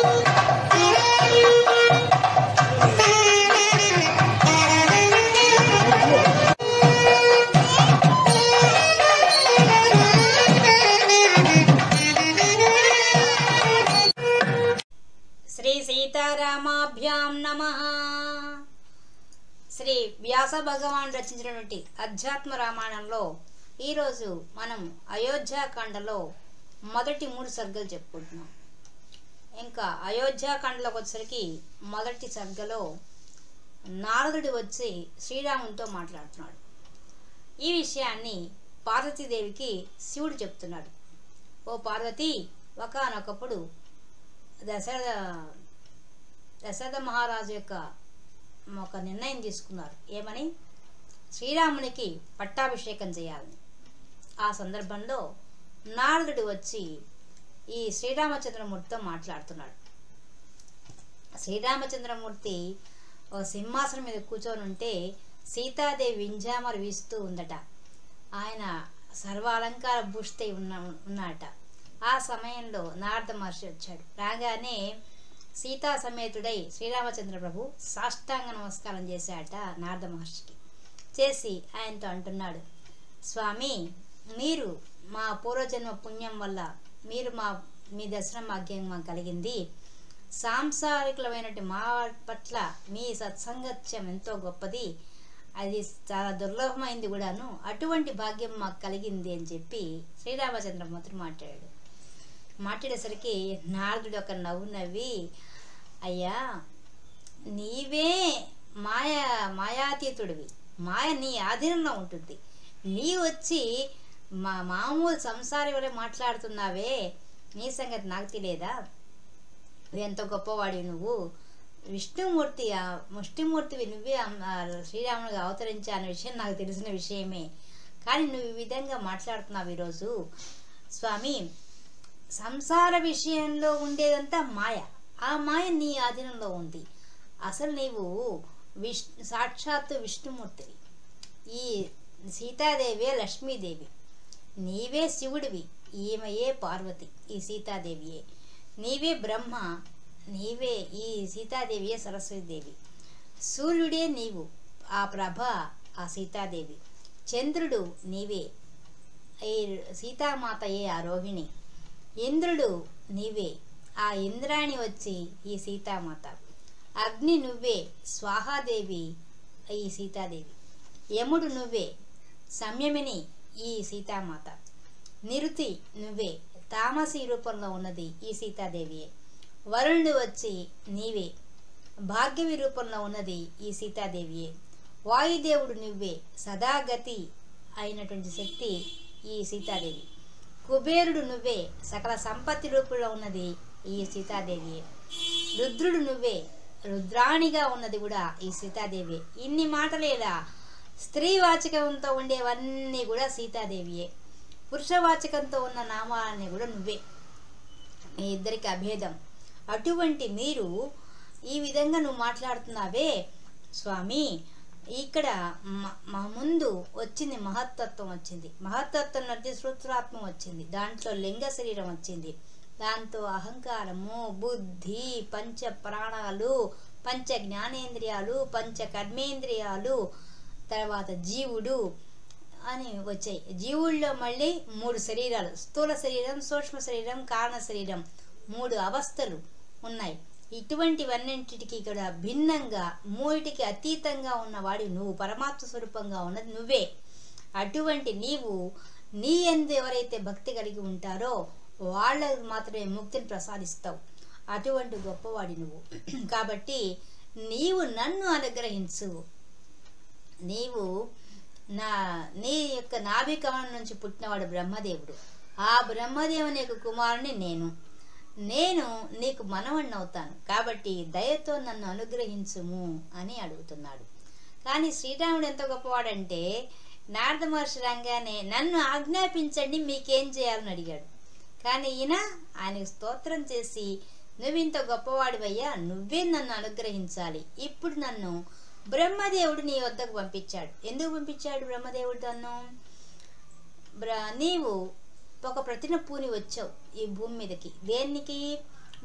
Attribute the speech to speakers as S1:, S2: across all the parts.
S1: శ్రీ సీతారామాభ్యాం నమః. శ్రీ వ్యాస భగవాన్ రచించినటువంటి అధ్యాత్మ రామాయణంలో ఈరోజు మనం అయోధ్యాకాండలో మొదటి 3 సర్గలు చెప్పుకుంటున్నాం. ఇంకా అయోధ్యాకాండలోకి వచ్చేసరికి మొదటి సర్గలో నారదుడు వచ్చి శ్రీరామునితో మాట్లాడుతున్నాడు. ఈ విషయాన్ని పార్వతీదేవికి శివుడు చెప్తున్నాడు. ఓ పార్వతి, ఒకానొకప్పుడు దశరథ మహారాజు యొక్క ఒక నిర్ణయం తీసుకున్నారు. ఏమని? శ్రీరామునికి పట్టాభిషేకం చేయాలని. ఆ సందర్భంలో నారదుడు వచ్చి ఈ శ్రీరామచంద్రమూర్తితో మాట్లాడుతున్నాడు. శ్రీరామచంద్రమూర్తి ఒక సింహాసనం మీద కూర్చొని ఉంటే సీతాదేవి వింజామరు వీస్తూ ఉందట. ఆయన సర్వ అలంకార భూషితై ఉన్నాడట. ఆ సమయంలో నారద మహర్షి వచ్చాడు. రాగానే సీతా సమేతుడై శ్రీరామచంద్ర ప్రభు సాష్టాంగ నమస్కారం చేశాడట నారద మహర్షికి. చేసి ఆయనతో అంటున్నాడు, స్వామి, మీరు మా పూర్వజన్మ పుణ్యం వల్ల మీ దర్శనం భాగ్యం మాకు కలిగింది. సాంసారికులమైనటువంటి మా పట్ల మీ సత్సంగత్యం ఎంతో గొప్పది, అది చాలా దుర్లభమైంది కూడాను. అటువంటి భాగ్యం మాకు కలిగింది అని చెప్పి శ్రీరామచంద్రమూర్తి మాట్లాడేసరికి నారదుడు ఒక నవ్వు నవ్వి, అయ్యా, నీవే మాయాతీతుడివి, మాయ నీ ఆధీనంలో ఉంటుంది. నీ వచ్చి మామూలు సంసారి వల్ల మాట్లాడుతున్నావే, నీ సంగతి నాకు తెలియదా? ఎంత గొప్పవాడివి నువ్వు, ముష్టిమూర్తివి నువ్వే శ్రీరామునిగా అవతరించా అనే విషయం నాకు తెలిసిన విషయమే. కానీ నువ్వు ఈ విధంగా మాట్లాడుతున్నావు ఈరోజు. స్వామి, సంసార విషయంలో ఉండేదంతా మాయ, ఆ మాయ నీ ఆధీనంలో ఉంది. అసలు నీవు సాక్షాత్తు విష్ణుమూర్తివి. ఈ సీతాదేవియే లక్ష్మీదేవి, నీవే శివుడివి, ఈమెయే పార్వతి, ఈ సీతాదేవియే. నీవే బ్రహ్మ, నీవే ఈ సీతాదేవియే సరస్వతీదేవి. సూర్యుడే నీవు, ఆ ప్రభ ఆ సీతాదేవి. చంద్రుడు నీవే, ఈ సీతామాతయే ఆ రోహిణి. ఇంద్రుడు నీవే, ఆ ఇంద్రాణి వచ్చి ఈ సీతామాత. అగ్ని నువ్వే, స్వాహాదేవి ఈ సీతాదేవి. యముడు నువ్వే, సంయమిని ఈ సీతామాత. నిరుతి నువ్వే, తామసి రూపంలో ఉన్నది ఈ సీతాదేవియే. వరుణుడు వచ్చి నీవే, భాగ్యవి రూపంలో ఉన్నది ఈ సీతాదేవియే. వాయుదేవుడు నువ్వే, సదాగతి అయినటువంటి శక్తి ఈ సీతాదేవి. కుబేరుడు నువ్వే, సకల సంపత్తి రూపంలో ఉన్నది ఈ సీతాదేవియే. రుద్రుడు నువ్వే, రుద్రాణిగా ఉన్నది కూడా ఈ సీతాదేవియే. ఇన్ని మాటలేదా? స్త్రీవాచకంతో ఉండేవన్నీ కూడా సీతాదేవియే. పురుషవాచకంతో ఉన్న నామాలన్నీ కూడా నువ్వే. మీ ఇద్దరికి అభేదం. అటువంటి మీరు ఈ విధంగా నువ్వు మాట్లాడుతున్నావే స్వామి, ఇక్కడ మా ముందు వచ్చింది మహత్తత్వం వచ్చింది. మహత్తత్వం నుంచి సూత్రాత్మం వచ్చింది, దాంట్లో లింగ శరీరం వచ్చింది, దాంతో అహంకారము, బుద్ధి, పంచ ప్రాణాలు, పంచ జ్ఞానేంద్రియాలు, పంచ కర్మేంద్రియాలు, తర్వాత జీవుడు అని వచ్చాయి. జీవుల్లో మళ్ళీ 3 శరీరాలు, స్థూల శరీరం, సూక్ష్మ శరీరం, కారణ శరీరం, 3 అవస్థలు ఉన్నాయి. ఇటువంటివన్నింటికి కూడా భిన్నంగా, 3టికి అతీతంగా ఉన్నవాడి నువ్వు, పరమాత్మ స్వరూపంగా ఉన్నది నువ్వే. అటువంటి నీవు నీ యందు ఎవరైతే భక్తి కలిగి ఉంటారో వాళ్ళకు మాత్రమే ముక్తిని ప్రసాదిస్తావు. అటువంటి గొప్పవాడి నువ్వు. కాబట్టి నీవు నన్ను అనుగ్రహించు. నీవు నీ యొక్క నాభికమలం నుంచి పుట్టినవాడు బ్రహ్మదేవుడు. ఆ బ్రహ్మదేవుని యొక్క కుమారుని నేను నీకు మనవణ్ణి అవుతాను. కాబట్టి దయతో నన్ను అనుగ్రహించుము అని అడుగుతున్నాడు. కానీ శ్రీరాముడు ఎంత గొప్పవాడంటే, నారద మహర్షి రంగానే నన్ను ఆజ్ఞాపించండి, మీకేం చేయాలని అడిగాడు. కానీ ఈయన ఆయనకు స్తోత్రం చేసి, నువ్వింత గొప్పవాడివయ్యా, నువ్వే నన్ను అనుగ్రహించాలి. ఇప్పుడు నన్ను బ్రహ్మదేవుడు నీ వద్దకు పంపించాడు. ఎందుకు పంపించాడు బ్రహ్మదేవుడు నన్ను? నీవు ఒక ప్రతిన పూని వచ్చావు ఈ భూమి మీదకి. దేనికి?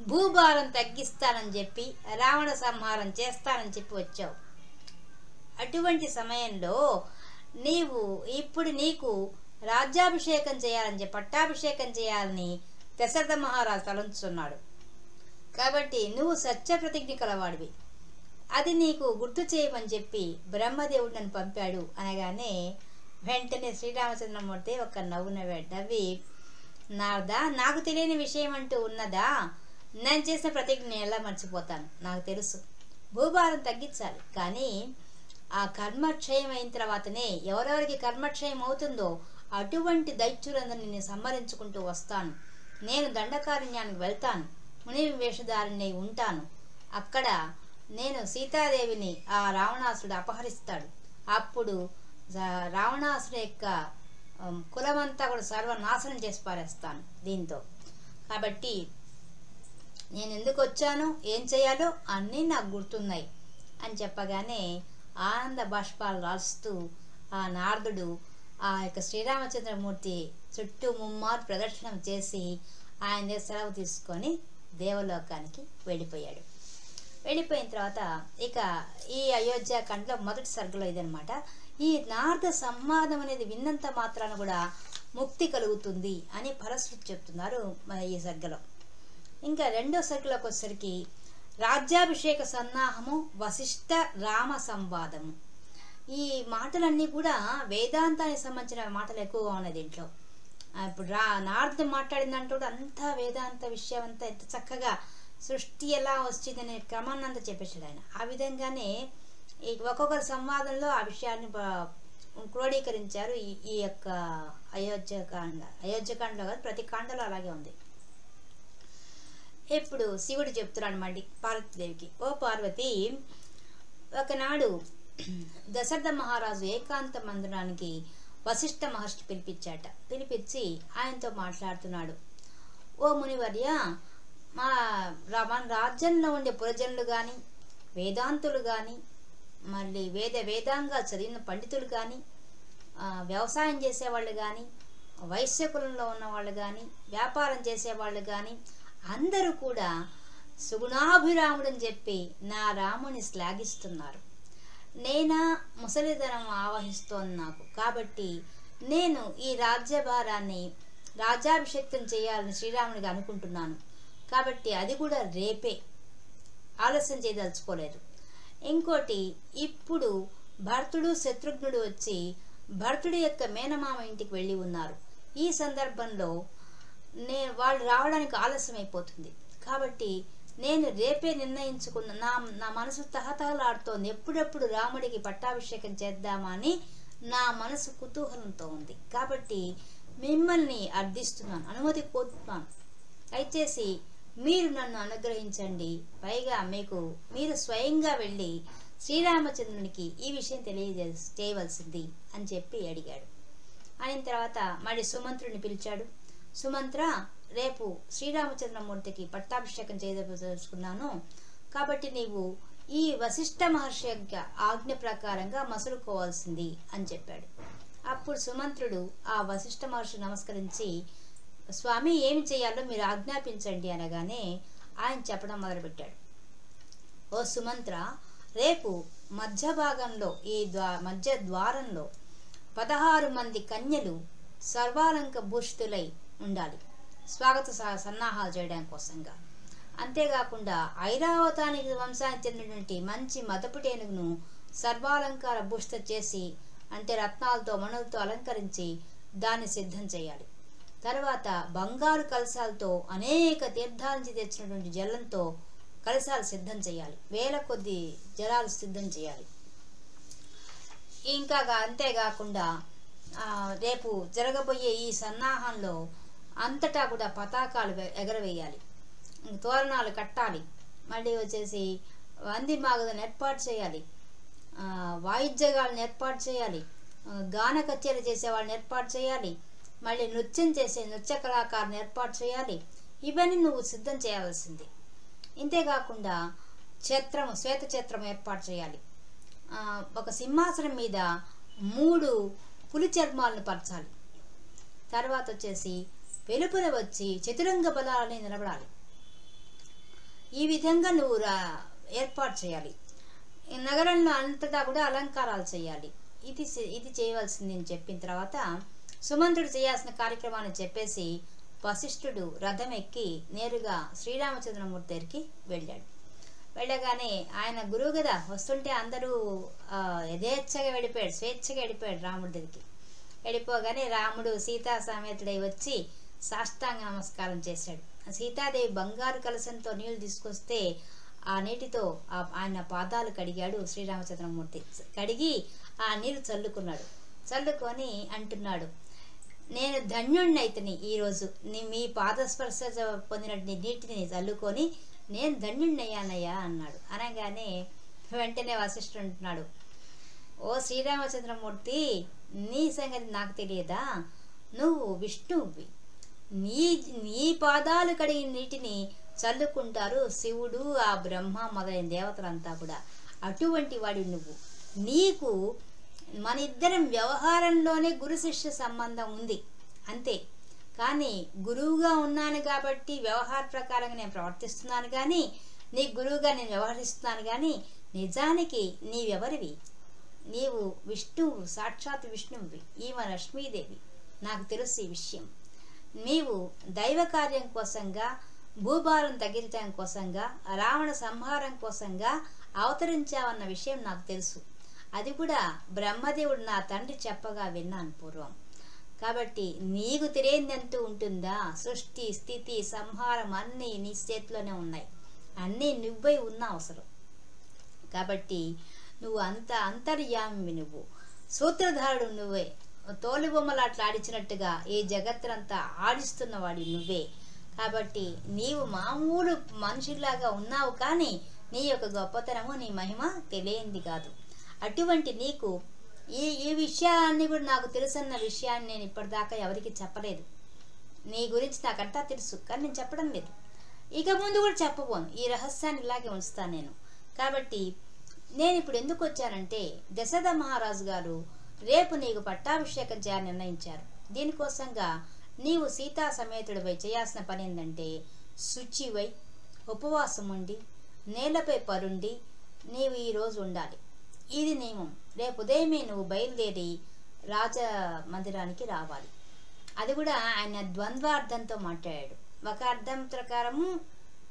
S1: భూభారం తగ్గిస్తానని చెప్పి రావణ సంహారం చేస్తానని చెప్పి వచ్చావు. అటువంటి సమయంలో నీకు రాజ్యాభిషేకం చేయాలని చెప్పి పట్టాభిషేకం చేయాలని దశరథ మహారాజు తలంచుతున్నాడు. కాబట్టి నువ్వు సత్య ప్రతిజ్ఞ కలవాడివి, అది నీకు గుర్తు చేయమని చెప్పి బ్రహ్మదేవుడు నన్ను పంపాడు అనగానే వెంటనే శ్రీరామచంద్రమూర్తి ఒక నవ్వు నవ్వి, నారదా, నాకు తెలియని విషయం అంటూ ఉన్నదా? నేను చేసిన ప్రతిజ్ఞ ఎలా మర్చిపోతాను? నాకు తెలుసు, భూభారం తగ్గించాలి. కానీ ఆ కర్మక్షయం అయిన తర్వాతనే ఎవరెవరికి కర్మక్షయం అవుతుందో అటువంటి దైత్యులందరినీ నేను సంహరించుకుంటూ వస్తాను. నేను దండకారణ్యానికి వెళ్తాను, ముని వేషధారిని ఉంటాను. అక్కడ నేను సీతాదేవిని ఆ రావణాసుడు అపహరిస్తాడు. అప్పుడు రావణాసుడి యొక్క కులమంతా కూడా సర్వనాశనం చేసి పారేస్తాను దీంతో. కాబట్టి నేను ఎందుకు వచ్చాను, ఏం చేయాలో అన్నీ నాకు గుర్తున్నాయి అని చెప్పగానే ఆనంద బాష్పాలు రాస్తూ ఆ నారదుడు ఆ యొక్క శ్రీరామచంద్రమూర్తి చుట్టూ ముమ్మారు ప్రదర్శనం చేసి ఆయన సెలవు తీసుకొని దేవలోకానికి వెళ్ళిపోయాడు. వెళ్ళిపోయిన తర్వాత ఇక ఈ అయోధ్యాకాండలో మొదటి సర్గలో ఇదనమాట. ఈ నారద సంవాదం అనేది విన్నంత మాత్రాన కూడా ముక్తి కలుగుతుంది అని ఫలశ్రుతి చెప్తున్నారు ఈ సర్గలో. ఇంకా రెండో సర్గలోకి వచ్చేసరికి రాజ్యాభిషేక సన్నాహము, వశిష్ఠ రామ సంవాదము. ఈ మాటలన్నీ కూడా వేదాంతానికి సంబంధించిన మాటలు ఎక్కువగా ఉన్నాయి దీంట్లో. ఇప్పుడు నారదుడు మాట్లాడిందంటూ అంతా వేదాంత విషయం అంతా ఎంత చక్కగా సృష్టి ఎలా వచ్చిందనే క్రమాన్ని అంతా చెప్పేశాడు ఆయన. ఆ విధంగానే ఈ ఒక్కొక్కరి సంవాదంలో ఆ విషయాన్ని క్రోడీకరించారు ఈ యొక్క అయోధ్యకాండలో కాదు, ప్రతి కాండలో అలాగే ఉంది. ఇప్పుడు శివుడు చెప్తున్నాడు మళ్ళీ పార్వతీదేవికి, ఓ పార్వతి, ఒకనాడు దశరథ మహారాజు ఏకాంత మందిరానికి వశిష్ఠ మహర్షి పిలిపించి ఆయనతో మాట్లాడుతున్నాడు. ఓ మునివర్య, మన రాజ్యంలో ఉండే పురజనులు కానీ, వేదాంతులు కానీ, మళ్ళీ వేదాంగా చదివిన పండితులు కానీ, వ్యవసాయం చేసేవాళ్ళు కానీ, వైశ్యకులంలో ఉన్నవాళ్ళు కానీ, వ్యాపారం చేసేవాళ్ళు కానీ అందరూ కూడా సుగుణాభిరాముడని చెప్పి నా రాముని శ్లాఘిస్తున్నారు. నేనా ముసలితనం ఆవహిస్తోంది నాకు. కాబట్టి నేను ఈ రాజ్యభారాన్ని రాజ్యాభిషేకం చేయాలని శ్రీరాముడిగా అనుకుంటున్నాను. కాబట్టి అది కూడా రేపే, ఆలస్యం చేయదలుచుకోలేదు. ఇంకోటి, ఇప్పుడు భరతుడు శత్రుఘ్నుడు వచ్చి భరతుడి యొక్క మేనమామ ఇంటికి వెళ్ళి ఉన్నారు. ఈ సందర్భంలో వాళ్ళు రావడానికి ఆలస్యం అయిపోతుంది. కాబట్టి నేను రేపే నిర్ణయించుకున్న నా మనసు తహతహలాడుతోంది. ఎప్పుడెప్పుడు రాముడికి పట్టాభిషేకం చేద్దామని నా మనసు కుతూహలంతో ఉంది. కాబట్టి మిమ్మల్ని అర్థిస్తున్నాను, అనుమతి కోరుతున్నాను. దయచేసి మీరు నన్ను అనుగ్రహించండి. పైగా మీరు స్వయంగా వెళ్ళి శ్రీరామచంద్రునికి ఈ విషయం చేయవలసింది అని చెప్పి అడిగాడు. అయిన తర్వాత మళ్ళీ సుమంత్రుని పిలిచాడు. సుమంత్ర, రేపు శ్రీరామచంద్రమూర్తికి పట్టాభిషేకం చేయదలుచుకున్నాను. కాబట్టి నీవు ఈ వశిష్ఠ మహర్షి యొక్క ఆజ్ఞ ప్రకారంగా మసులుకోవాల్సింది అని చెప్పాడు. అప్పుడు సుమంత్రుడు ఆ వశిష్ఠ మహర్షి నమస్కరించి, స్వామి, ఏమి చేయాలో మీరు ఆజ్ఞాపించండి అనగానే ఆయన చెప్పడం మొదలుపెట్టాడు. ఓ సుమంత్ర, రేపు మధ్య భాగంలో మధ్య ద్వారంలో 16 మంది కన్యలు సర్వాలంక భూషితులై ఉండాలి, స్వాగత సన్నాహాలు చేయడం కోసంగా. అంతేకాకుండా ఐరావతానికి వంశానికి చెందినటువంటి మంచి మదపుటేనుగును సర్వాలంకార భూషిత చేసి, అంటే రత్నాలతో మణులతో అలంకరించి దాన్ని సిద్ధం చేయాలి. తర్వాత బంగారు కలశాలతో అనేక తీర్థాల నుంచి తెచ్చినటువంటి జలంతో కలశాలు సిద్ధం చేయాలి. వేల కొద్ది జలాలు సిద్ధం చేయాలి. ఇంకా అంతేకాకుండా రేపు జరగబోయే ఈ సన్నాహంలో అంతటా కూడా పతాకాలు ఎగరవేయాలి, తోరణాలు కట్టాలి, మళ్ళీ వచ్చేసి వంది మాగదులను ఏర్పాటు చేయాలి, వాయిద్యగాళ్ళని ఏర్పాటు చేయాలి, గాన కచేరీ చేసే వాళ్ళని ఏర్పాటు చేయాలి, మళ్ళీ నృత్యం చేసే నృత్య కళాకారుని ఏర్పాటు చేయాలి. ఇవన్నీ నువ్వు సిద్ధం చేయవలసింది. ఇంతేకాకుండా శ్వేత ఛత్రం ఏర్పాటు చేయాలి. ఒక సింహాసనం మీద 3 పులి చర్మాలను పరచాలి. తర్వాత వచ్చేసి వెలుపల వచ్చి చతురంగ బలాలని నిలబడాలి. ఈ విధంగా నువ్వు ఏర్పాటు చేయాలి. ఈ నగరంలో అంతటా కూడా అలంకారాలు చేయాలి. ఇది చేయవలసింది అని చెప్పిన తర్వాత సుమంతుడు చేయాల్సిన కార్యక్రమాన్ని చెప్పేసి వశిష్ఠుడు రథం ఎక్కి నేరుగా శ్రీరామచంద్రమూర్తి దగ్గరికి వెళ్ళాడు. వెళ్ళగానే ఆయన గురువు కదా, వస్తుంటే అందరూ యథేచ్ఛగా వెళ్ళిపోయాడు, స్వేచ్ఛగా వెళ్ళిపోయాడు రాముడి దగ్గరికి. వెళ్ళిపోగానే రాముడు సీతా సమేతుడై వచ్చి సాష్టాంగ నమస్కారం చేశాడు. సీతాదేవి బంగారు కలశంతో నీళ్లు తీసుకొస్తే ఆ నీటితో ఆయన పాదాలు కడిగాడు శ్రీరామచంద్రమూర్తి. కడిగి ఆ నీరు చల్లుకున్నాడు. చల్లుకొని అంటున్నాడు, నేను ధన్యుణ్ణైతిని ఈరోజు మీ పాదస్పర్శ పొందిన నీటిని చల్లుకొని నేను ధన్యుణ్ణయ్యానయ్యా అన్నాడు. అనగానే వెంటనే వశిష్ఠుడు అంటున్నాడు, ఓ శ్రీరామచంద్రమూర్తి, నీ సంగతి నాకు తెలియదా? నువ్వు విష్ణువువి. నీ పాదాలు కడిగిన నీటిని చల్లుకుంటారు శివుడు, ఆ బ్రహ్మ మొదలైన దేవతలంతా కూడా. అటువంటి వాడి నువ్వు. నీకు మన ఇద్దరం వ్యవహారంలోనే గురు శిష్య సంబంధం ఉంది అంతే. కానీ గురువుగా ఉన్నాను కాబట్టి వ్యవహార ప్రకారంగా నేను ప్రవర్తిస్తున్నాను, కానీ నీ గురువుగా నేను వ్యవహరిస్తున్నాను. కానీ నిజానికి నీవెవరివి? నీవు విష్ణువు, సాక్షాత్ విష్ణువువి. ఈమె లక్ష్మీదేవి. నాకు తెలుసు ఈ విషయం. నీవు దైవ కార్యం కోసంగా, భూభారం తగ్గించడం కోసంగా, రావణ సంహారం కోసంగా అవతరించావన్న విషయం నాకు తెలుసు. అది కూడా బ్రహ్మదేవుడు నా తండ్రి చెప్పగా విన్నాను పూర్వం. కాబట్టి నీకు తెలియదంటూ ఉంటుందా? సృష్టి, స్థితి, సంహారం అన్నీ నీ చేతిలోనే ఉన్నాయి. అన్నీ నువ్వై ఉన్నావు అసలు. కాబట్టి నువ్వు అంతర్యామి, నువ్వు సూత్రధారుడు నువ్వే. తోలుబొమ్మలు అట్లా ఆడించినట్టుగా ఈ జగత్తునంతా ఆడిస్తున్నవాడి నువ్వే. కాబట్టి నీవు మామూలు మనుషుల్లాగా ఉన్నావు, కానీ నీ యొక్క గొప్పతనము, నీ మహిమ తెలియంది కాదు. అటువంటి నీకు ఈ విషయాన్ని కూడా నాకు తెలుసన్న విషయాన్ని నేను ఇప్పటిదాకా ఎవరికి చెప్పలేదు. నీ గురించి నాకంతా తెలుసు, కానీ నేను చెప్పడం లేదు. ఇక ముందు కూడా చెప్పబోను. ఈ రహస్యాన్ని ఇలాగే ఉంచుతాను నేను. కాబట్టి నేను ఇప్పుడు ఎందుకు వచ్చానంటే, దశరథ మహారాజు గారు రేపు నీకు పట్టాభిషేకం చేయాలని నిర్ణయించారు. దీనికోసంగా నీవు సీతా సమేతుడిపై చేయాల్సిన పని ఏంటంటే, శుచివై ఉపవాసం ఉండి నేలపై పరుండి నీవు ఈరోజు ఉండాలి. ఇది నియమం. రేపు ఉదయమే నువ్వు బయలుదేరి రాజ మందిరానికి రావాలి. అది కూడా ఆయన ద్వంద్వార్థంతో మాట్లాడాడు. ఒక అర్థం ప్రకారము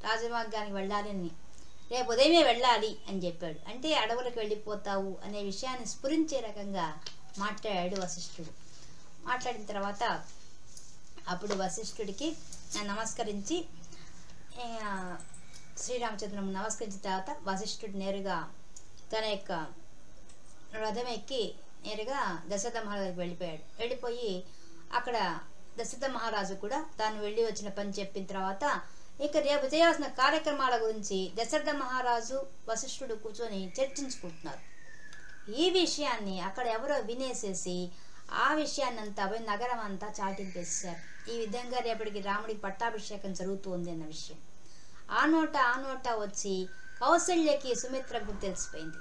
S1: రాజమార్గానికి వెళ్ళాలి అని, రేపు ఉదయమే వెళ్ళాలి అని చెప్పాడు. అంటే అడవులకు వెళ్ళిపోతావు అనే విషయాన్ని స్ఫురించే రకంగా మాట్లాడాడు వశిష్ఠుడు. మాట్లాడిన తర్వాత అప్పుడు వశిష్ఠుడికి నమస్కరించి శ్రీరామచంద్రము నమస్కరించిన తర్వాత వశిష్ఠుడు నేరుగా తన యొక్క రథం ఎక్కి నేరుగా దశరథ మహారాజుకి వెళ్ళిపోయాడు. వెళ్ళిపోయి అక్కడ దశరథ మహారాజు కూడా తాను వెళ్ళి వచ్చిన పని చెప్పిన తర్వాత ఇక రేపు చేయాల్సిన కార్యక్రమాల గురించి దశరథ మహారాజు వశిష్ఠుడు కూర్చొని చర్చించుకుంటున్నారు. ఈ విషయాన్ని అక్కడ ఎవరో వినేసేసి ఆ విషయాన్ని అంతా పోయి నగరం అంతా చాటింపేశారు. ఈ విధంగా రేపటికి రాముడికి పట్టాభిషేకం జరుగుతుంది అన్న విషయం ఆ నోట వచ్చి కౌసల్యకి, సుమిత్రకు తెలిసిపోయింది.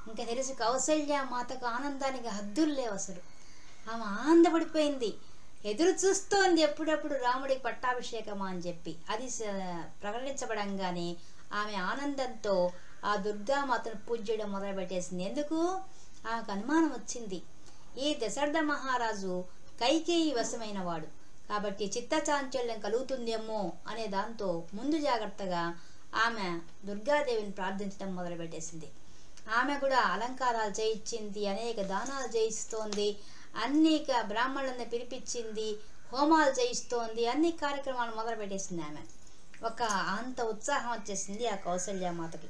S1: ఇంకా తెలిసి కౌసల్య మాతకు ఆనందానికి హద్దులు లేవు అసలు. ఆమె ఆనందపడిపోయింది, ఎదురు చూస్తోంది ఎప్పుడప్పుడు రాముడికి పట్టాభిషేకమా అని చెప్పి. అది ప్రకటించబడంగానే ఆమె ఆనందంతో ఆ దుర్గామాతను పూజ చేయడం మొదలుపెట్టేసింది. ఎందుకు? ఆమెకు అనుమానం వచ్చింది, ఈ దశరథ మహారాజు కైకేయి వశమైన వాడు కాబట్టి చిత్తచాంచల్యం కలుగుతుందేమో అనే దాంతో ముందు జాగ్రత్తగా ఆమె దుర్గాదేవిని ప్రార్థించడం మొదలుపెట్టేసింది. ఆమె కూడా అలంకారాలు చేయించింది, అనేక దానాలు చేయిస్తోంది, అనేక బ్రాహ్మణులను పిలిపించింది, హోమాలు చేయిస్తోంది, అన్ని కార్యక్రమాలు మొదలుపెట్టేసింది. ఆమె ఒక అంత ఉత్సాహం వచ్చేసింది ఆ కౌసల్యమాతకి.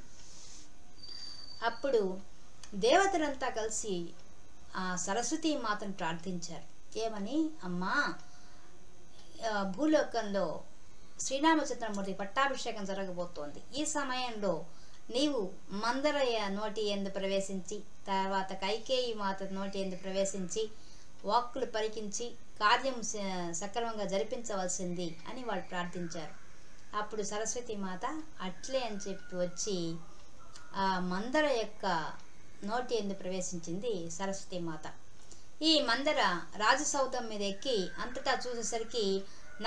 S1: అప్పుడు దేవతలంతా కలిసి ఆ సరస్వతీ మాతను ప్రార్థించారు. ఏమని? అమ్మా, భూలోకంలో శ్రీరామచంద్రమూర్తి పట్టాభిషేకం జరగబోతోంది. ఈ సమయంలో నీవు మందరయ్య నోటి ఎందు ప్రవేశించి, తర్వాత కైకేయి మాత నోటి ఎందు ప్రవేశించి వాక్కులు పరికించి కార్యం సక్రమంగా జరిపించవలసింది అని వాళ్ళు ప్రార్థించారు. అప్పుడు సరస్వతి మాత అట్లే అని చెప్పి వచ్చి ఆ మందర యొక్క నోటి ఎందు ప్రవేశించింది సరస్వతి మాత. ఈ మందర రాజసౌధం మీద ఎక్కి అంతటా చూసేసరికి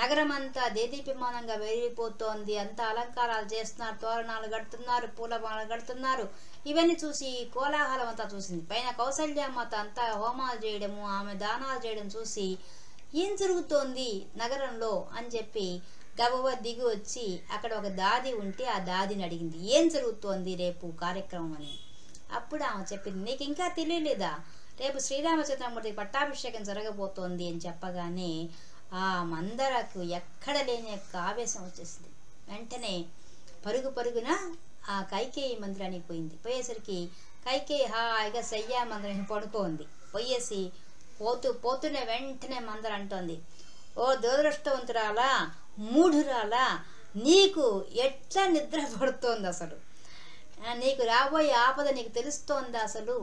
S1: నగరమంతా దేదీప్యమానంగా వెలిగిపోతోంది. అంతా అలంకారాలు చేస్తున్నారు, తోరణాలు కడుతున్నారు, పూలమాలలు కడుతున్నారు. ఇవన్నీ చూసి కోలాహలం అంతా చూసింది. పైన కౌసల్యామాత అంతా హోమాలు చేయడము, ఆమె దానాలు చేయడం చూసి ఏం జరుగుతోంది నగరంలో అని చెప్పి గబగబా దిగి వచ్చి అక్కడ ఒక దాది ఉంటే ఆ దాదిని అడిగింది, ఏం జరుగుతోంది రేపు కార్యక్రమం అని. అప్పుడు ఆమె చెప్పింది, నీకు ఇంకా తెలియలేదా, రేపు శ్రీరామచంద్రమూర్తి పట్టాభిషేకం జరగబోతోంది అని చెప్పగానే ఆ మందరకు ఎక్కడ లేని యొక్క ఆవేశం వచ్చేసింది. వెంటనే పరుగు పరుగున ఆ కైకేయి మందిరానికి పోయింది. పోయేసరికి కైకేయి హాయిగా శయ్యా మందిరం పడుకోంది. పోయేసి పోతున్న వెంటనే మందర అంటోంది, ఓ దురదృష్టవంతురాలా, మూఢురాలా, నీకు ఎట్లా నిద్ర పడుతోంది అసలు, నీకు రాబోయే ఆపద నీకు తెలుస్తోందా, అసలు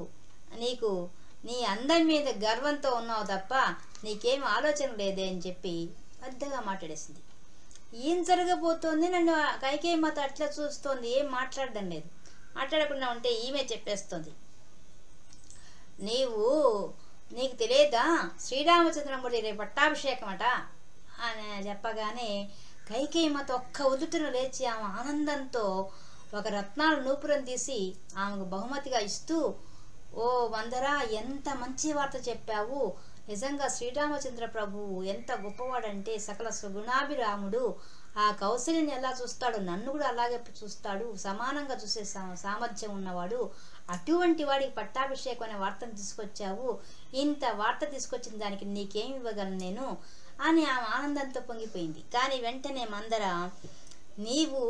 S1: నీకు నీ అందం మీద గర్వంతో ఉన్నావు తప్ప నీకేం ఆలోచన లేదే అని చెప్పి పెద్దగా మాట్లాడేసింది. ఏం జరగబోతోంది, నన్ను కైకేయి మాత అట్లా చూస్తోంది, ఏం మాట్లాడడం లేదు. మాట్లాడకుండా ఉంటే ఈమె చెప్పేస్తుంది, నీకు తెలియదా శ్రీరామచంద్రమూర్తి రేపు పట్టాభిషేకం అట అని చెప్పగానే కైకేయి మాత ఒక్క ఉదుటున లేచి ఆమె ఆనందంతో ఒక రత్నాల నూపురం తీసి ఆమెకు బహుమతిగా ఇస్తూ, ఓ మందరా, ఎంత మంచి వార్త చెప్పావు, నిజంగా శ్రీరామచంద్ర ప్రభువు ఎంత గొప్పవాడంటే సకల సుగుణాభిరాముడు, ఆ కౌశల్యని ఎలా చూస్తాడు నన్ను కూడా అలాగే చూస్తాడు, సమానంగా చూసే సామర్థ్యం ఉన్నవాడు, అటువంటి వాడికి పట్టాభిషేకం అనే వార్తను తీసుకొచ్చావు, ఇంత వార్త తీసుకొచ్చిన దానికి నీకేమి ఇవ్వగలను నేను అని ఆమె ఆనందంతో పొంగిపోయింది. కానీ వెంటనే మందర, నీవు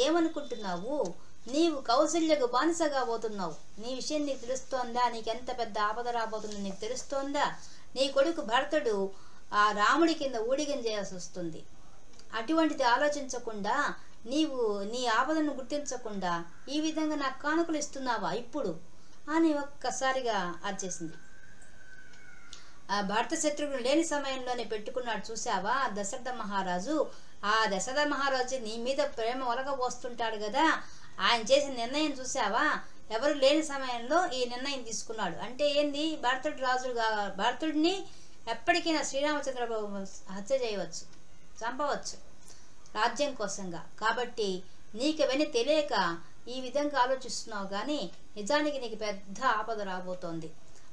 S1: ఏమనుకుంటున్నావు, నీవు కౌశల్యకు బానిసగా పోతున్నావు, నీ విషయం నీకు తెలుస్తోందా, నీకెంత పెద్ద ఆపద రాబోతుందో నీకు తెలుస్తోందా, నీ కొడుకు భరతుడు ఆ రాముడి కింద ఊడిగం చేయాల్సి వస్తుంది, అటువంటిది ఆలోచించకుండా నీవు నీ ఆపదను గుర్తించకుండా ఈ విధంగా నాకు కానుకలు ఇస్తున్నావా ఇప్పుడు అని ఒక్కసారిగా అరిచేసింది. ఆ భర్త శత్రుఘ్నుడు లేని సమయంలోనే పెట్టుకున్నాడు చూసావా దశరథ మహారాజు, ఆ దశరథ మహారాజు నీ మీద ప్రేమ ఒలగబోస్తుంటాడు కదా, ఆయన చేసిన నిర్ణయం చూసావా, ఎవరు లేని సమయంలో ఈ నిర్ణయం తీసుకున్నాడు అంటే ఏంది, భరతుడిని ఎప్పటికైనా శ్రీరామచంద్ర హత్య చేయవచ్చు, చంపవచ్చు రాజ్యం కోసంగా. కాబట్టి నీకు అవన్నీ తెలియక ఈ విధంగా ఆలోచిస్తున్నావు, కానీ నిజానికి నీకు పెద్ద ఆపద రాబోతోంది.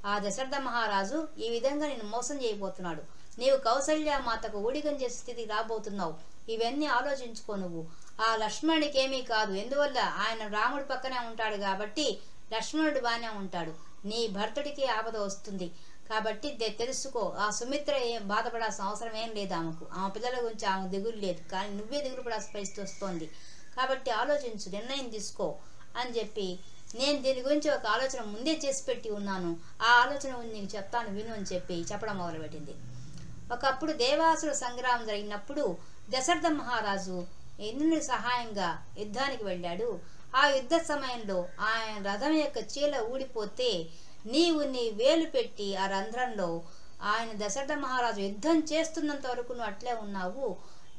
S1: ఆ దశరథ మహారాజు ఈ విధంగా నేను మోసం చేయబోతున్నాడు, నీవు కౌసల్యామాతకు ఊడిగం చేసే స్థితికి రాబోతున్నావు, ఇవన్నీ ఆలోచించుకో నువ్వు. ఆ లక్ష్మణుడికి ఏమీ కాదు, ఎందువల్ల ఆయన రాముడి పక్కనే ఉంటాడు కాబట్టి లక్ష్మణుడు బాగానే ఉంటాడు, నీ భర్తుడికి ఆపద వస్తుంది కాబట్టి తెలుసుకో. ఆ సుమిత్ర ఏం బాధపడాల్సిన అవసరం ఏం లేదు, ఆమె పిల్లల గురించి ఆమె దిగులు లేదు, కానీ నువ్వే దిగులు పడాల్సిన పరిస్థితి వస్తోంది, కాబట్టి ఆలోచించు, నిర్ణయం తీసుకో అని చెప్పి, నేను దీని గురించి ఒక ఆలోచన ముందే చేసి పెట్టి ఉన్నాను, ఆ ఆలోచన నీకు చెప్తాను విను అని చెప్పి చెప్పడం మొదలుపెట్టింది. ఒకప్పుడు దేవాసుర సంగ్రామం జరిగినప్పుడు దశరథ మహారాజు ఇంద్రుని సహాయంగా యుద్ధానికి వెళ్ళాడు. ఆ యుద్ధ సమయంలో ఆయన రథం యొక్క చీల ఊడిపోతే నీవు నీ వేలు పెట్టి ఆ రంధ్రంలో ఆయన దశరథ మహారాజు యుద్ధం చేస్తున్నంత వరకు నువ్వు అట్లే ఉన్నావు,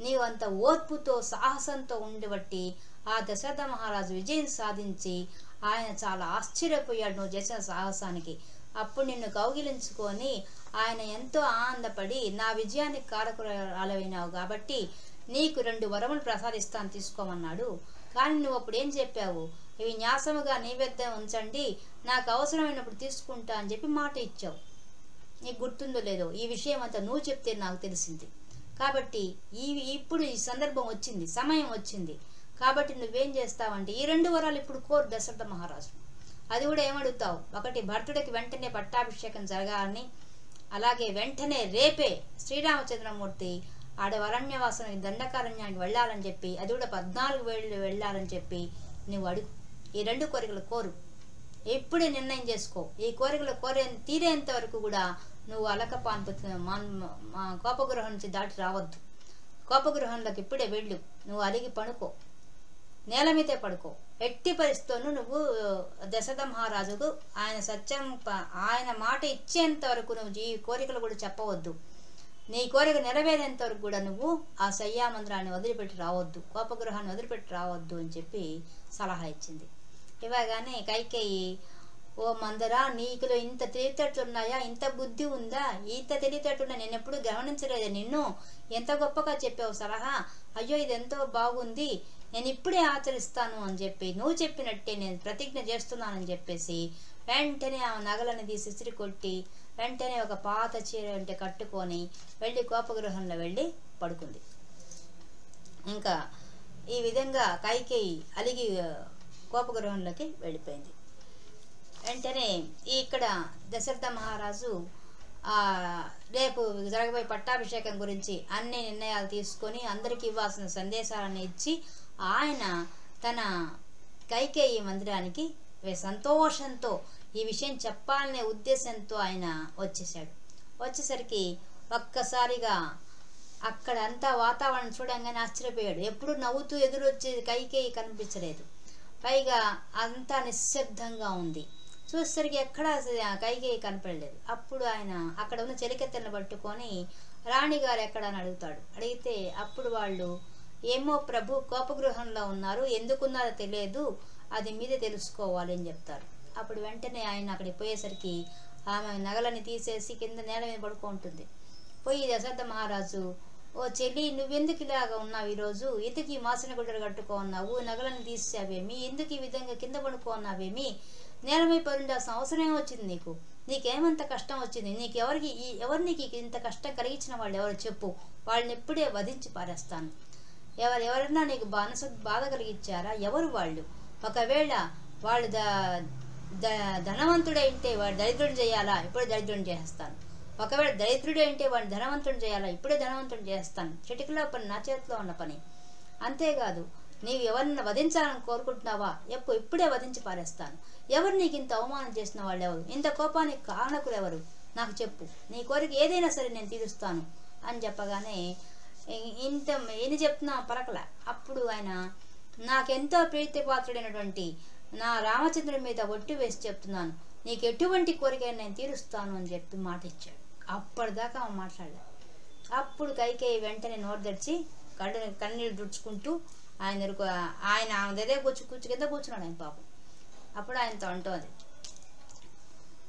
S1: నీవు అంత ఓర్పుతో సాహసంతో ఉండబట్టి ఆ దశరథ మహారాజు విజయం సాధించి ఆయన చాలా ఆశ్చర్యపోయాడు నువ్వు చేసిన సాహసానికి. అప్పుడు నిన్ను కౌగిలించుకొని ఆయన ఎంతో ఆనందపడి, నా విజయానికి కారకురాలైనావు కాబట్టి నీకు 2 వరములు ప్రసాదిస్తాను తీసుకోమన్నాడు. కానీ నువ్వు అప్పుడు ఏం చెప్పావు, ఇవి న్యాసముగా నైవేద్య ఉంచండి, నాకు అవసరమైనప్పుడు తీసుకుంటా అని చెప్పి మాట ఇచ్చావు. నీకు గుర్తుందో లేదో, ఈ విషయం అంతా నువ్వు చెప్తే నాకు తెలిసింది. కాబట్టి ఇప్పుడు ఈ సందర్భం వచ్చింది, సమయం వచ్చింది, కాబట్టి నువ్వేం చేస్తావంటే ఈ 2 వరాలు ఇప్పుడు కోరు దశరథ మహారాజు. అది కూడా ఏమడుగుతావు, ఒకటి భరతుడికి వెంటనే పట్టాభిషేకం జరగాలని, అలాగే వెంటనే రేపే శ్రీరామచంద్రమూర్తి అరణ్యవాసానికి దండకారణ్యానికి వెళ్ళాలని చెప్పి, అది కూడా 14 వేళ్ళు వెళ్ళాలని చెప్పి నువ్వు అడుగు. ఈ 2 కోరికలు కోరు, ఇప్పుడే నిర్ణయం చేసుకో. ఈ కోరికలు తీరేంత వరకు కూడా నువ్వు అలకపాన్పు కోపగృహం నుంచి దాటి రావద్దు. కోపగృహంలోకి ఇప్పుడే వెళ్ళు, నువ్వు అలిగి పడుకో, నేల మీదే పడుకో. ఎట్టి పరిస్థితుల్లో నువ్వు దశరథ మహారాజుకు ఆయన మాట ఇచ్చేంత వరకు నువ్వు ఈ కోరికలు కూడా చెప్పవద్దు. నీ కోరిక నెరవేరేంత వరకు కూడా నువ్వు ఆ శయ్యా మందిరాన్ని వదిలిపెట్టి రావద్దు, కోపగృహాన్ని వదిలిపెట్టి రావద్దు అని చెప్పి సలహా ఇచ్చింది. ఇవ్వగానే కైకేయి, ఓ ఓ మందరా, నీకులో ఇంత తెలివితేటలున్నాయా, ఇంత బుద్ధి ఉందా, ఇంత తెలివితేటలున్నా, నేను ఎప్పుడు గమనించలేదు నిన్ను, ఎంత గొప్పగా చెప్పావు సలహా, అయ్యో ఇది ఎంతో బాగుంది, నేను ఇప్పుడే ఆచరిస్తాను అని చెప్పి, నువ్వు చెప్పినట్టే నేను ప్రతిజ్ఞ చేస్తున్నానని చెప్పేసి వెంటనే ఆ నగలను తీసి ఇసిరి కొట్టి వెంటనే ఒక పాత చీర అంటే కట్టుకొని వెళ్ళి కోపగృహంలో వెళ్ళి పడుకుంది. ఇంకా ఈ విధంగా కైకేయి అలిగి కోపగృహంలోకి వెళ్ళిపోయింది. వెంటనే ఇక్కడ దశరథ మహారాజు రేపు జరగబోయే పట్టాభిషేకం గురించి అన్ని నిర్ణయాలు తీసుకొని అందరికి ఇవ్వాల్సిన సందేశాలను ఇచ్చి ఆయన తన కైకేయి మందిరానికి సంతోషంతో ఈ విషయం చెప్పాలనే ఉద్దేశంతో ఆయన వచ్చేసాడు. వచ్చేసరికి ఒక్కసారిగా అక్కడ అంతా వాతావరణం చూడంగానే ఆశ్చర్యపోయాడు. ఎప్పుడు నవ్వుతూ ఎదురొచ్చే కైకేయి కనిపించలేదు. పైగా అంతా నిశ్శబ్దంగా ఉంది. చూసేసరికి ఎక్కడా కైకేయి కనపడలేదు. అప్పుడు ఆయన అక్కడ ఉన్న చెలికెత్తెలను పట్టుకొని రాణిగారు ఎక్కడ అని అడుగుతాడు. అడిగితే అప్పుడు వాళ్ళు ఏమో ప్రభు కోపగృహంలో ఉన్నారు, ఎందుకున్నారో తెలియదు, అది మీదే తెలుసుకోవాలి అని చెప్తారు. అప్పుడు వెంటనే ఆయన అక్కడికి పోయేసరికి ఆమె నగలని తీసేసి కింద నేల మీద పడుకుంటుంది. పోయి దశరథ మహారాజు, ఓ చెల్లి, నువ్వెందుకు ఇలాగా ఉన్నావు, ఈరోజు ఎందుకు ఈ మాసిన గుడ్డలు కట్టుకున్నావు, నగలను తీసావేమి, ఎందుకు ఈ విధంగా కింద పడుకున్నావేమి, నేల మీద పడుండాల్సిన అవసరం ఏమొచ్చింది నీకు, నీకేమంత కష్టం వచ్చింది, ఎవరు నీకు ఇంత కష్టం కలిగించిన వాళ్ళు ఎవరు చెప్పు, వాళ్ళని ఎప్పుడే వధించి పారేస్తాను, ఎవరైనా నీకు బాధ కలిగించారా, ఎవరు వాళ్ళు, ఒకవేళ వాళ్ళు ధనవంతుడే అంటే వాడు దరిద్రుడు చేయాలా, ఇప్పుడే దరిద్రుని చేస్తాను, ఒకవేళ దరిద్రుడే అంటే వాడిని ధనవంతుడు చేయాలా, ఇప్పుడే ధనవంతుడు చేస్తాను, చిటికలో పని నా చేతిలో ఉన్న పని, అంతేకాదు నీవు ఎవరిని వధించాలని కోరుకుంటున్నావా, ఇప్పుడే వధించి పారేస్తాను, ఎవరు నీకు ఇంత అవమానం చేసిన వాళ్ళు ఎవరు, ఇంత కోపానికి కారణకులు ఎవరు, నాకు చెప్పు, నీ కోరిక ఏదైనా సరే నేను తీరుస్తాను అని చెప్పగానే ఎన్ని చెప్తున్నా పలకల. అప్పుడు ఆయన, నాకెంతో ప్రీతిపాత్రుడైనటువంటి నా రామచంద్రుడి మీద ఒట్టు వేసి చెప్తున్నాను, నీకు ఎటువంటి కోరిక నేను తీరుస్తాను అని చెప్పి మాట ఇచ్చాడు. అప్పటిదాకా ఆమె మాట్లాడలేదు. అప్పుడు కైకేయి వెంటనే నోరు తెరిచి కన్నీళ్ళు దుడుచుకుంటూ ఆయన ఆమె దగ్గర కూర్చు కింద కూర్చున్నాడు ఆయన పాపం. అప్పుడు ఆయనతో అంటోంది,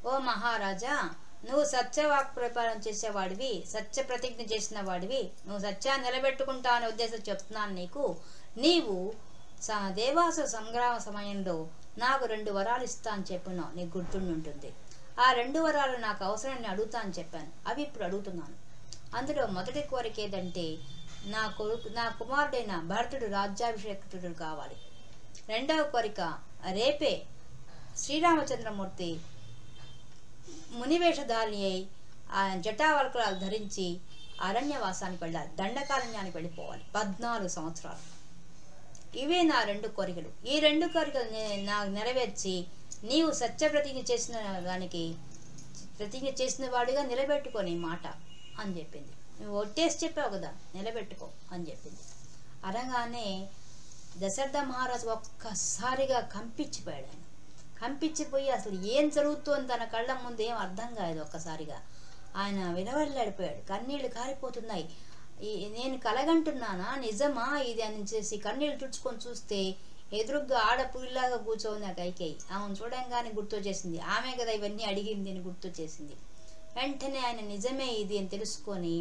S1: ఓ మహారాజా, నువ్వు సత్యవాక్ ప్రపారం చేసేవాడివి, సత్య ప్రతిజ్ఞ చేసిన వాడివి, నువ్వు సత్యాన్ని నిలబెట్టుకుంటా అనే ఉద్దేశం చెప్తున్నాను నీకు. నీవు దేవాసుర సంగ్రామ సమయంలో నాకు 2 వరాలు ఇస్తా అని చెప్పినావు, నీకు గుర్తుండి ఉంటుంది. ఆ 2 వరాలు నాకు అవసరాన్ని అడుగుతా అని చెప్పాను, అవి ఇప్పుడు అడుగుతున్నాను. అందులో మొదటి కోరిక ఏదంటే, నా కుమారుడైన భరతుడు రాజ్యాభిషేకుడు కావాలి. రెండవ కోరిక, రేపే శ్రీరామచంద్రమూర్తి మునివేషధారిణి అయి ఆ జటావల్కలాలు ధరించి అరణ్యవాసానికి వెళ్ళాలి, దండకారణ్యానికి వెళ్ళిపోవాలి 14 సంవత్సరాలు. ఇవే నా 2 కోరికలు. ఈ 2 కోరికలు నాకు నెరవేర్చి నీవు సత్యప్రతిజ్ఞ చేసిన దానికి ప్రతిజ్ఞ చేసిన వాడిగా నిలబెట్టుకోని మాట అని చెప్పింది. నువ్వు ఒట్టేసి చెప్పావు కదా, నిలబెట్టుకో అని చెప్పింది. అనగానే దశరథ మహారాజు ఒక్కసారిగా కంపించిపోయాడు. ఆయన కంపించిపోయి అసలు ఏం జరుగుతుందో తన కళ్ళ ముందు ఏం అర్థం కాదు. ఒక్కసారిగా ఆయన విలవెల్లాడిపోయాడు, కన్నీళ్లు కారిపోతున్నాయి. నేను కలగంటున్నానా, నిజమా ఇది అని చేసి కన్నీళ్ళు తుడుచుకొని చూస్తే ఎదురుగ్గా ఆడపుల్లాగా కూర్చోంది ఆ కైకేయి. ఆమెను చూడంగానే గుర్తు చేసింది, ఆమె కదా ఇవన్నీ అడిగింది అని గుర్తు చేసింది. వెంటనే ఆయన నిజమే ఇది అని తెలుసుకొని,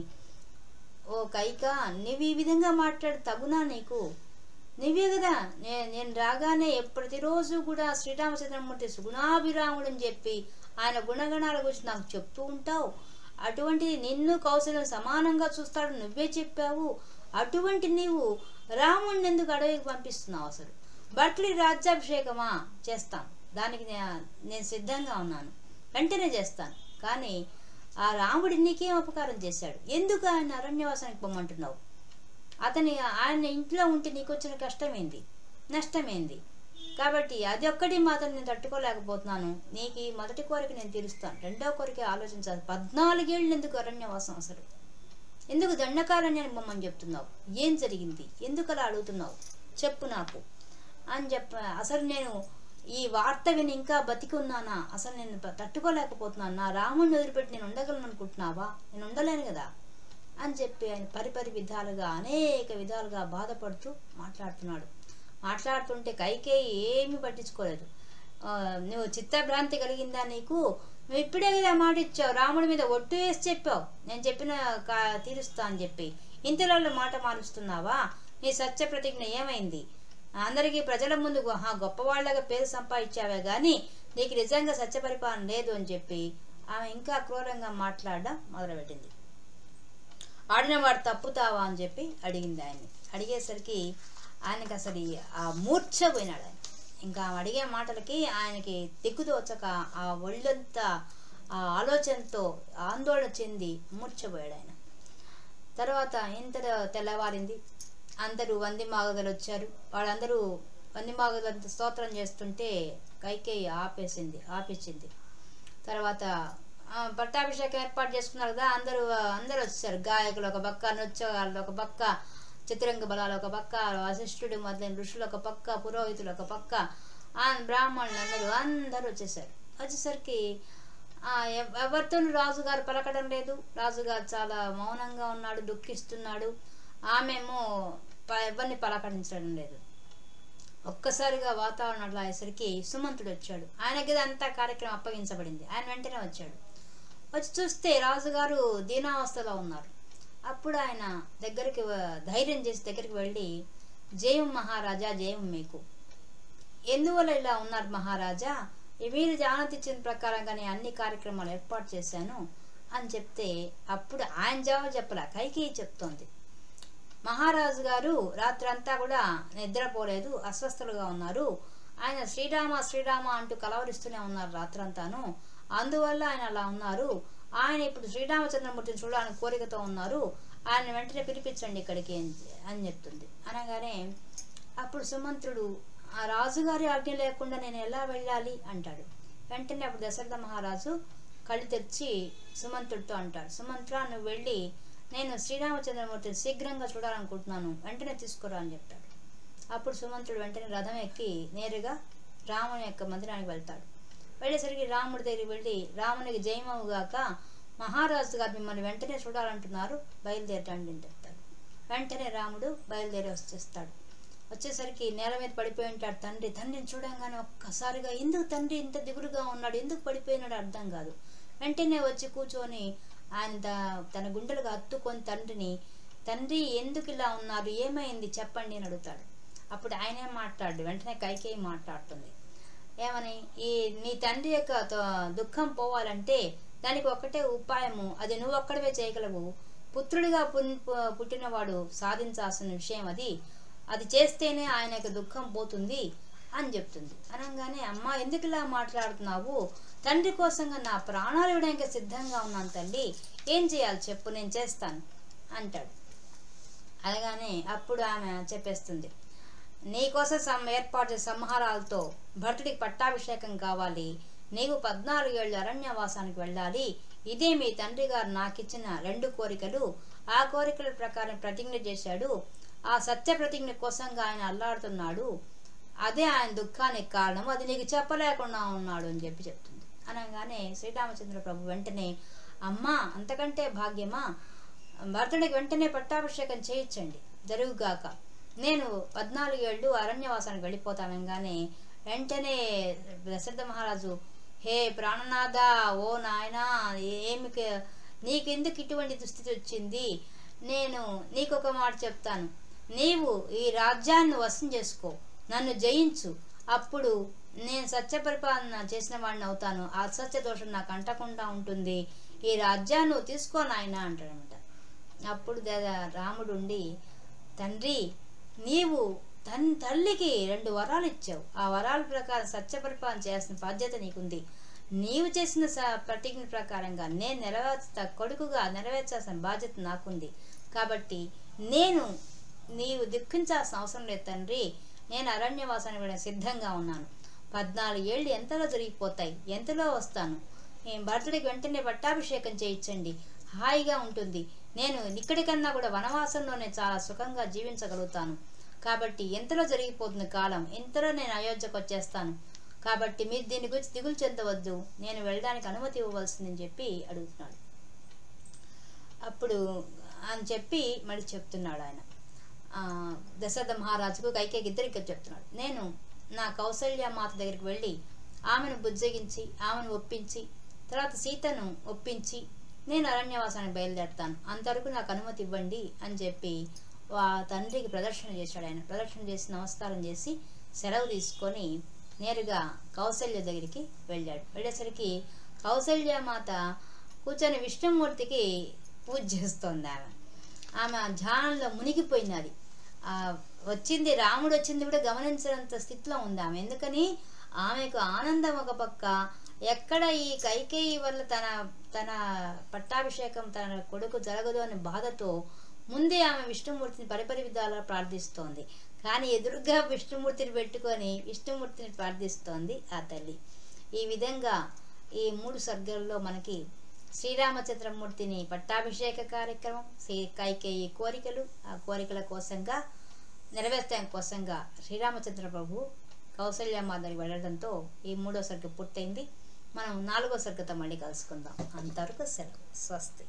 S1: ఓ కైక, నువ్వు ఈ విధంగా మాట్లాడి తగునా నీకు, నువ్వే కదా నేను రాగానే ప్రతిరోజు కూడా శ్రీరామచంద్రమూర్తి సుగుణాభిరాముడు అని చెప్పి ఆయన గుణగణాల గురించి నాకు చెప్తూ ఉంటావు, అటువంటిది నిన్ను కౌశల్యం సమానంగా చూస్తాడు నువ్వే చెప్పావు, అటువంటి నీవు రాముడిని ఎందుకు అడవికి పంపిస్తున్నావు, అసలు భర్తలి రాజ్యాభిషేకమా చేస్తాను, దానికి నేను సిద్ధంగా ఉన్నాను, వెంటనే చేస్తాను, కానీ ఆ రాముడి నీకేం అపకారం చేశాడు, ఎందుకు ఆయన అరణ్యవాసానికి పొమ్మంటున్నావు, ఆయన ఇంట్లో ఉంటే నీకు వచ్చిన కష్టమేంది, నష్టమేంది, కాబట్టి అది ఒక్కటి మాత్రం నేను తట్టుకోలేకపోతున్నాను, నీకు ఈ మొదటి కోరిక నేను తీరుస్తాను, రెండవ కోరిక ఆలోచించాలి, 14 ఏళ్ళు ఎందుకు అరణ్యవాసం, అసలు ఎందుకు దండకారణ్యానికి పొమ్మని చెప్తున్నావు, ఏం జరిగింది, ఎందుకు అలా అడుగుతున్నావు చెప్పు నాకు అని అసలు నేను ఈ వార్త విని ఇంకా బతికి ఉన్నానా, అసలు నేను తట్టుకోలేకపోతున్నాను, నా రాముడిని వదిలిపెట్టి నేను ఉండగలను అనుకుంటున్నావా, నేను ఉండలేను కదా అని చెప్పి ఆయన పరిపరి విధాలుగా అనేక విధాలుగా బాధపడుతూ మాట్లాడుతున్నాడు. మాట్లాడుతుంటే కైకేయి ఏమీ పట్టించుకోలేదు. నువ్వు చిత్తభ్రాంతి కలిగిందా నీకు? నువ్వు ఇప్పుడే కదా మాట ఇచ్చావు, రాముడి మీద ఒట్టు వేసి చెప్పావు నేను చెప్పిన తీరుస్తా అని చెప్పి, ఇంతలో మాట మారుస్తున్నావా? నీ సత్య ప్రతిజ్ఞ ఏమైంది? అందరికీ ప్రజల ముందు గొప్పవాళ్ళగా పేరు సంపాదించావే గాని నీకు నిజంగా సత్య పరిపాలన లేదు అని చెప్పి ఆమె ఇంకా క్రూరంగా మాట్లాడడం మొదలుపెట్టింది. ఆడిన వాడు తప్పుతావా అని చెప్పి అడిగింది ఆయన్ని. అడిగేసరికి ఆయనకి అసలు ఆ మూర్ఛపోయినాడు ఆయన. ఇంకా అడిగే మాటలకి ఆయనకి దిక్కుతోచక ఆ ఒళ్ళంతా ఆ ఆలోచనతో ఆందోళన చెంది మూర్ఛపోయాడు ఆయన. తర్వాత ఇంత తెల్లవారింది. అందరూ వంది మాగదులు వచ్చారు. వాళ్ళందరూ వంది మాగదులంతా స్తోత్రం చేస్తుంటే కైకేయి ఆపించింది. తర్వాత పట్టాభిషేకం ఏర్పాటు చేసుకున్నారు కదా, అందరూ వచ్చారు. గాయకులు ఒక పక్క, నృత్యగాళ్ళు ఒక పక్క, చతురంగ బలాలు ఒక పక్క, వశిష్ఠుడు మొదలైన ఋషులు ఒక పక్క, పురోహితులు ఒక పక్క, బ్రాహ్మణులు అందరూ వచ్చేసరికి ఎవరితో రాజుగారు పలకడం లేదు. రాజుగారు చాలా మౌనంగా ఉన్నాడు, దుఃఖిస్తున్నాడు. ఆమెమో ఎవరిని పలకరించడం లేదు. ఒక్కసారిగా వాతావరణం అట్లా అయ్యేసరికి సుమంతుడు వచ్చాడు. ఆయనకి అంతా కార్యక్రమం అప్పగించబడింది. ఆయన వెంటనే వచ్చాడు. వచ్చి చూస్తే రాజుగారు దీనావస్థలో ఉన్నారు. అప్పుడు ఆయన ధైర్యం చేసి దగ్గరికి వెళ్ళి, జయం మహారాజా, జయం మీకు. ఎందువల్ల ఇలా ఉన్నారు మహారాజా? మీరు జానతిచ్చిన ప్రకారంగానే అన్ని కార్యక్రమాలు ఏర్పాటు చేశాను అని చెప్తే, అప్పుడు ఆయన జవాబు చెప్పలా, కైకేయి చెప్తోంది. మహారాజు గారు రాత్రంతా కూడా నిద్రపోలేదు, అస్వస్థలుగా ఉన్నారు. ఆయన శ్రీరామ శ్రీరామ అంటూ కలవరిస్తూనే ఉన్నారు రాత్రంతాను. అందువల్ల ఆయన అలా ఉన్నారు. ఆయన ఇప్పుడు శ్రీరామచంద్రమూర్తిని చూడాలని కోరికతో ఉన్నారు. ఆయన వెంటనే పిలిపించండి ఇక్కడికి అని చెప్తుంది. అనగానే అప్పుడు సుమంత్రుడు, ఆ రాజుగారి ఆజ్ఞ లేకుండా నేను ఎలా వెళ్ళాలి అంటాడు. వెంటనే అప్పుడు దశరథ మహారాజు కళ్ళు తెరిచి సుమంత్రుడితో అంటాడు, సుమంత్ర నువ్వు వెళ్ళి నేను శ్రీరామచంద్రమూర్తిని శీఘ్రంగా చూడాలనుకుంటున్నాను, వెంటనే తీసుకురా అని చెప్తాడు. అప్పుడు సుమంత్రుడు వెంటనే రథం ఎక్కి నేరుగా రాముని యొక్క మందిరానికి వెళ్తాడు. వెళ్ళేసరికి రాముడి దగ్గరికి వెళ్ళి, రామునికి జయమవుగాక, మహారాజు గారు మిమ్మల్ని వెంటనే చూడాలంటున్నారు, బయలుదేరటండి అని చెప్తాడు. వెంటనే రాముడు బయలుదేరి వచ్చేసరికి నేల మీద పడిపోయి ఉంటాడు తండ్రిని చూడంగానే ఒక్కసారిగా ఎందుకు తండ్రి ఇంత దిగులుగా ఉన్నాడు, ఎందుకు పడిపోయినాడు అర్థం కాదు. వెంటనే వచ్చి కూర్చొని ఆయన తన గుండెలకు హత్తుకొని తండ్రి ఎందుకు ఇలా ఉన్నారు, ఏమైంది చెప్పండి అని అడుగుతాడు. అప్పుడు ఆయనే మాట్లాడు. వెంటనే కైకేయి మాట్లాడుతుంది. ఏమని, నీ తండ్రి యొక్క దుఃఖం పోవాలంటే దానికి ఒక్కటే ఉపాయము, అది నువ్వు ఒక్కడవే చేయగలవు. పుత్రుడిగా పుట్టినవాడు సాధించాల్సిన విషయం అది చేస్తేనే ఆయన యొక్క దుఃఖం పోతుంది అని చెప్తుంది. అనగానే అమ్మ ఎందుకు ఇలా మాట్లాడుతున్నావు, తండ్రి కోసంగా నా ప్రాణాలు ఇవ్వడానికి సిద్ధంగా ఉన్నాను తల్లి, ఏం చేయాలి చెప్పు, నేను చేస్తాను అంటాడు. అలాగానే అప్పుడు ఆమె చెప్పేస్తుంది, నీకోసం ఏర్పాటు చేసే సంహారాలతో భరతుడికి పట్టాభిషేకం కావాలి, నీవు 14 ఏళ్ళు అరణ్యవాసానికి వెళ్ళాలి, ఇదే మీ తండ్రి గారు నాకిచ్చిన 2 కోరికలు. ఆ కోరికల ప్రకారం ప్రతిజ్ఞ చేశాడు. ఆ సత్య ప్రతిజ్ఞ కోసంగా ఆయన అల్లాడుతున్నాడు, అదే ఆయన దుఃఖానికి కారణం, అది నీకు చెప్పలేకుండా ఉన్నాడు అని చెప్తుంది. అనగానే శ్రీరామచంద్ర ప్రభు వెంటనే, అమ్మా అంతకంటే భాగ్యమా, భరతుడికి వెంటనే పట్టాభిషేకం చేయించండి జరుగుగాక, నేను 14 ఏళ్ళు అరణ్యవాసానికి వెళ్ళిపోతానగానే వెంటనే దశరథ మహారాజు, హే ప్రాణనాథ, ఓ నాయనా, నీకెందుకు ఇటువంటి దుస్థితి వచ్చింది, నేను నీకొక మాట చెప్తాను, నీవు ఈ రాజ్యాన్ని వశం చేసుకో, నన్ను జయించు, అప్పుడు నేను సత్య పరిపాలన చేసిన వాడిని అవుతాను, ఆ సత్య దోషం నాకు అంటకుండా ఉంటుంది, ఈ రాజ్యాన్ని నువ్వు తీసుకో నాయన అంటాడనమాట. అప్పుడు రాముడు ఉండి, తండ్రి నీవు తల్లికి 2 వరాలు ఇచ్చావు, ఆ వరాల ప్రకారం సత్య పరిపాలన చేయాల్సిన బాధ్యత నీకుంది, నీవు చేసిన ప్రతిజ్ఞ ప్రకారంగా నేను కొడుకుగా నెరవేర్చాల్సిన బాధ్యత నాకుంది, కాబట్టి నీవు దుఃఖించాల్సిన అవసరం లేదు తండ్రి, నేను అరణ్యవాసానికి వెళ్ళ సిద్ధంగా ఉన్నాను, 14 ఏళ్ళు ఎంతలో జరిగిపోతాయి, ఎంతలో వస్తాను, భరతుడికి వెంటనే పట్టాభిషేకం చేయించండి, హాయిగా ఉంటుంది, నేను ఇక్కడికన్నా కూడా వనవాసంలోనే చాలా సుఖంగా జీవించగలుగుతాను, కాబట్టి ఎంతలో జరిగిపోతుంది కాలం, ఎంతలో నేను అయోధ్యకు వచ్చేస్తాను, కాబట్టి మీరు దీని గురించి దిగులు చెందవద్దు, నేను వెళ్ళడానికి అనుమతి ఇవ్వవలసిందని చెప్పి అడుగుతున్నాడు. అప్పుడు అని చెప్పి మళ్ళీ చెప్తున్నాడు ఆయన, దశరథ మహారాజుకు కైకేయికి ఇద్దరికి చెప్తున్నాడు, నేను నా కౌసల్య మాత దగ్గరికి వెళ్ళి ఆమెను బుజ్జగించి ఆమెను ఒప్పించి తర్వాత సీతను ఒప్పించి నేను అరణ్యవాసానికి బయలుదేరుతాను, అంతవరకు నాకు అనుమతి ఇవ్వండి అని చెప్పి తండ్రికి ప్రదర్శన చేశాడు. ఆయన ప్రదర్శన చేసి నమస్కారం చేసి సెలవు తీసుకొని నేరుగా కౌసల్య దగ్గరికి వెళ్ళాడు. వెళ్ళేసరికి కౌసల్యమాత కూర్చొని విష్ణుమూర్తికి పూజ చేస్తోంది. ఆమె ధ్యానంలో మునిగిపోయినది. వచ్చింది రాముడు వచ్చింది కూడా గమనించినంత స్థితిలో ఉంది ఆమె. ఎందుకని ఆమెకు ఆనందం ఒక పక్క, ఎక్కడ ఈ కైకేయి వల్ల తన పట్టాభిషేకం తన కొడుకు జరగదు అనే బాధతో ముందే ఆమె విష్ణుమూర్తిని పరిపరి విధాలా ప్రార్థిస్తోంది. కానీ ఎదురుగా విష్ణుమూర్తిని పెట్టుకొని విష్ణుమూర్తిని ప్రార్థిస్తోంది ఆ తల్లి. ఈ విధంగా ఈ 3 సర్గల్లో మనకి శ్రీరామచంద్రమూర్తిని పట్టాభిషేక కార్యక్రమం, కైకేయి కోరికలు, ఆ కోరికల కోసంగా నెరవేర్చడం కోసంగా శ్రీరామచంద్ర ప్రభు కౌసల్యమాతకి వెళ్ళడంతో ఈ 3వ సర్గ పూర్తయింది. మనం 4వ సర్గతో మళ్ళీ కలుసుకుందాం. అంతవరకు సెలవు. స్వస్తి.